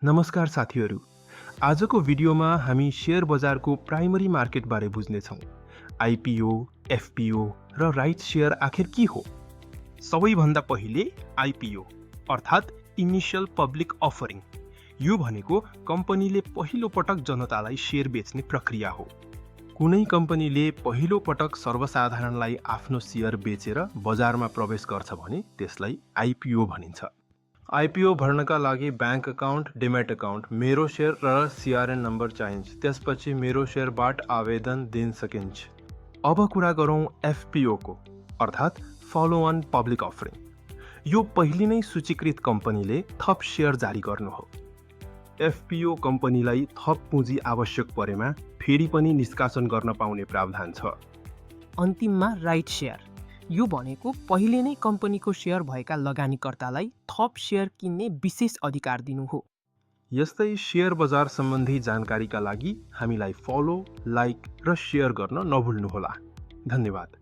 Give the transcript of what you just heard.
नमस्कार साथीहरू। आजको भिडियोमा हामी शेयर बजारको प्राइमरी मार्केटबारे बुझ्नेछौँ। आइपिओ, एफपिओ र राइट शेयर आखिर के हो? सबैभन्दा पहिले आइपिओ अर्थात् इनिशियल पब्लिक अफरिङ। यो भनेको कम्पनीले पहिलो पटक जनतालाई शेयर बेच्ने प्रक्रिया हो। कुनै कम्पनीले पहिलो पटक सर्वसाधारणलाई आफ्नो शेयर बेचेर बजारमा प्रवेश गर्छ भने त्यसलाई आइपिओ भनिन्छ। आइपिओ भर्नका लागि ब्याङ्क अकाउन्ट, डिमेट अकाउन्ट, मेरो शेयर र सिआरएन नम्बर चाहिन्छ। त्यसपछि मेरो शेयरबाट आवेदन दिन सकिन्छ। अब कुरा गरौँ एफपिओको अर्थात् फलो अन पब्लिक अफरिङ। यो पहिले नै सूचीकृत कम्पनीले थप शेयर जारी गर्नु हो। एफपिओ कम्पनीलाई थप पुँजी आवश्यक परेमा फेरि पनि निष्कासन गर्न पाउने प्रावधान छ। अन्तिममा राइट शेयर। यो भनेको पहिले नै कम्पनीको शेयर भएका लगानीकर्तालाई थप शेयर किन्ने विशेष अधिकार दिनु हो। यस्तै शेयर बजार सम्बन्धी जानकारीका लागि हामीलाई फलो, लाइक र शेयर गर्न नभुल्नुहोला। धन्यवाद।